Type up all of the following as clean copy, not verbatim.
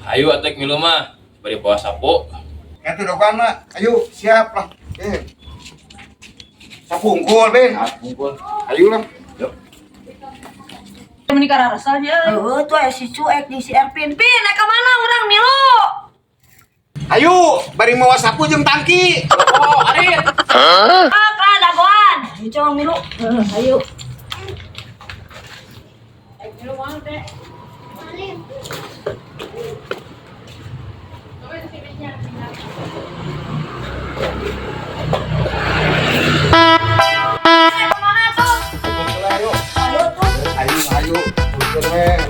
Ayo atek milu mah bari bawa sapu. Itu dokan mah. Ayo siap lah. Sapu unggul Ben. Bungkul. Ayo lah. Yuk. Menikah rasanya. Tuh si cuek di si Erpin. Pin, naik ke mana orang Milu? Ayo, bari mawa sapu jeung tangki. Oh, Arit. Apa dagoan? Coba Milu. Ayo. Milu mau deh. Kemana tuh? Ayo. Ayo tuh. Ayo. Unggul we.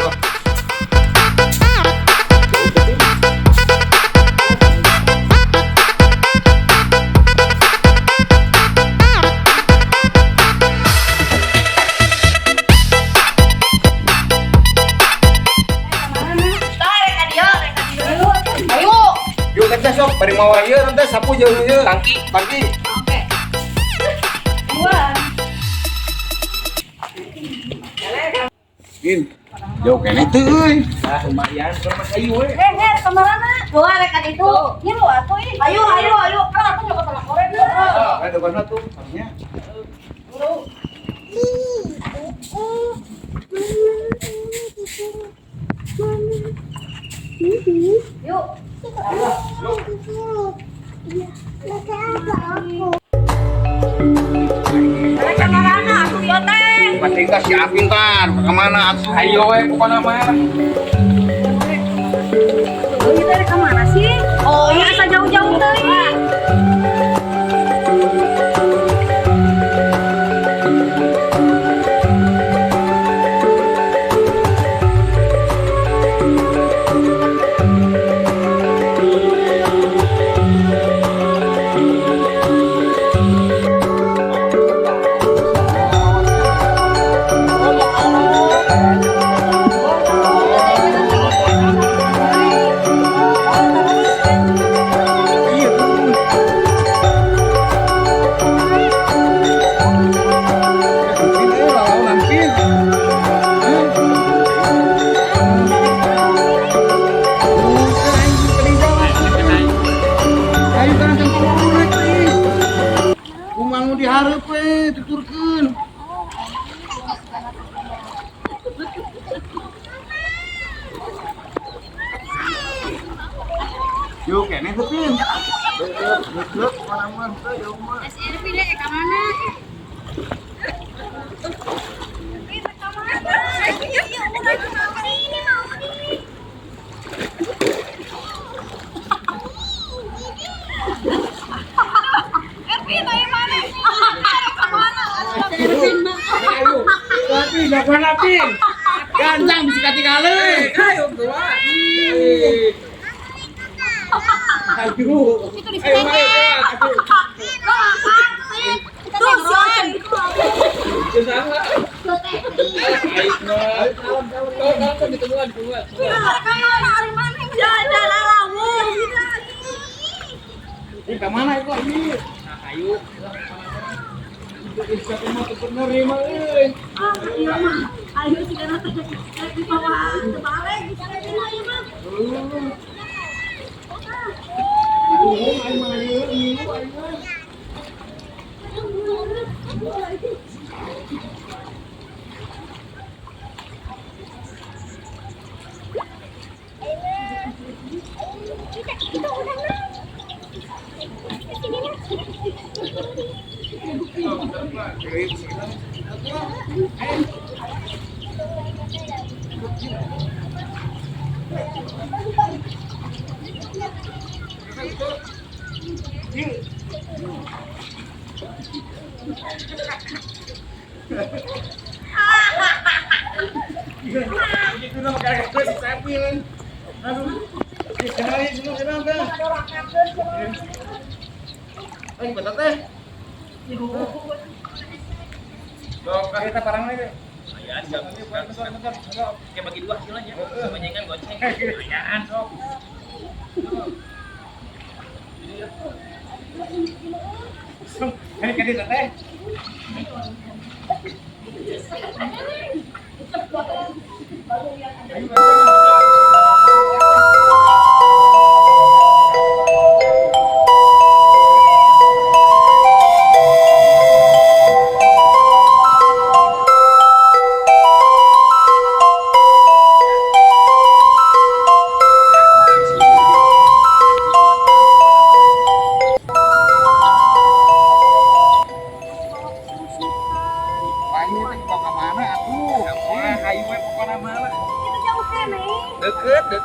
Yuk teh sok bari mawa ieu nanti sapu jeung ieu. Tangki. Tangki. Oke. Dua. Bin. Jauh kene teh euy. Nah, lumayan sama kayu we. Kemana? Dua rekan itu. Milu atuh ih. Ayo. Kan aku juga telah korek. Ada mana tuh? Harusnya. Yuk. Kemana aku yoteng? Pasti enggak si Apin kan. Kemana atuh? Ayo we pokona mah. Ini dari kemana sih? Oh, ini asa jauh-jauh teh. Kumangu dihareup we tuturkeun. Yuk kene teh Pin. Dek, mana-mana teh yuk mah. SRP deh ke mana? Tapi jagoan Apin. Gancang bisa katingali. Ayo dua. Ayo. Itu di sini. Tuh, soal. Ke mana itu ini? Ayo. Bisa rumah bener nih mah euy. Ayo sih karena di bawah terbalik bisa aja mah. Aduh, ayo mah ayo. Gitu nama gara-gara si Sapil. Aduh. Kenalin senang dah. Ayo betul teh. Dok, kita barang lagi. Lumayan, bentar. Kayak bagi dua hasilnya. Kebanyakan goceng. Lumayan, sok. Ini kadit teh. Ayo.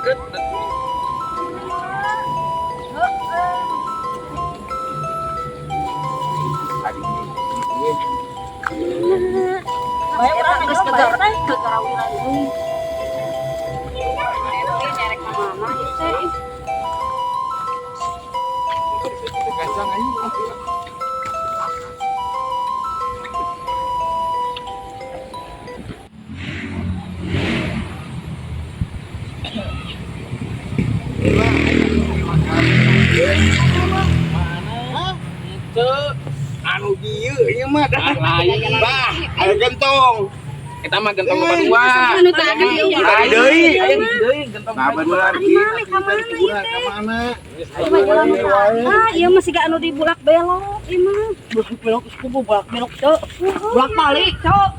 deket. Bayar berapa? Geus kejar teh ke karawinan deui. Nyerek ka mana ieu teh? Kacang aja. Itu Anu dieu ieu mah lain bah. Aya gentong. kita mah gentong nomor 2. Anu teh akan Tadi diulang. deui. Ayo deui gentong Nah nomor bener 2. ieu Ka mana ieu teh? ka mana? Ieu mah jalan ah, ieu mah siga anu dibulak belok, ieu mah. Bulak belok sepupu bulak belok teu. Bulak balik, cok.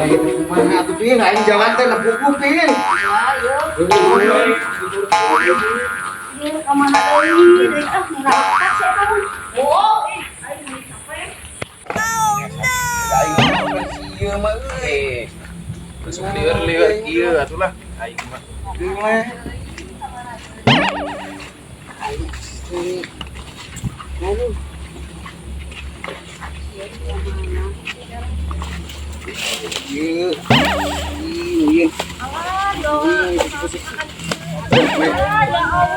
Lagi kumaha atuh Pin, aing jalan teh nepuku Pin. Ieu ka mana deui? Deui ah ngaratak sih eta mah. Oh, aing geus capek. Aing ieu mah euy. Terus lieur ieu atulah aing mah. Ieu mah. Ieu. Ieu. Alah, doang.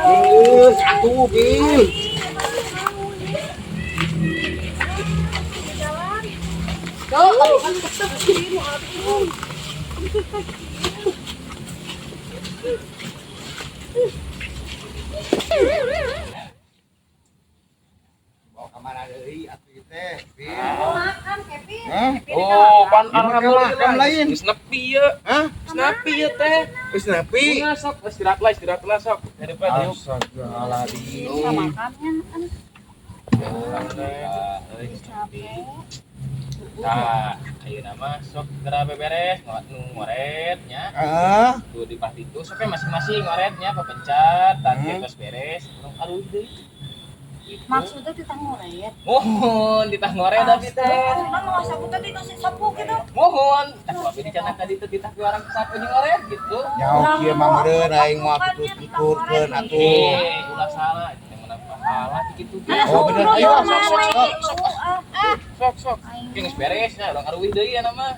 Ieu atuh Pin. Bawa ka mana deui atuh teh Pin? Makan, Kevin. Hah? Oh, pan Makan lain. Geus nepi ieu. Hah? Geus nepi ieu teh. Geus nepi. Bunga sok istirahat lah sok. Daripada yuk. Astagfirullahaladzim. Makannya kan Nah, ayo nama sok segera beberes ngoretnya. Ah, Tuh di pas itu sok masing-masing ngoretnya pepencet dan terus beres. Aduh deui. maksudnya kita ngoret. Mohon ditah ngoret tapi teh. Kan mau sapu tadi nasi sapu gitu. Mohon, tak wae dicanang tadi teh ditah orang sapu ngoret gitu. nyaho kieu mah meureun aing mah tuturkeun atuh. Ulah salah, yang menang pahala kitu. Oh, bener. Ayo, sok. Sok. Geus beres ya, urang aruwih deui ya nama.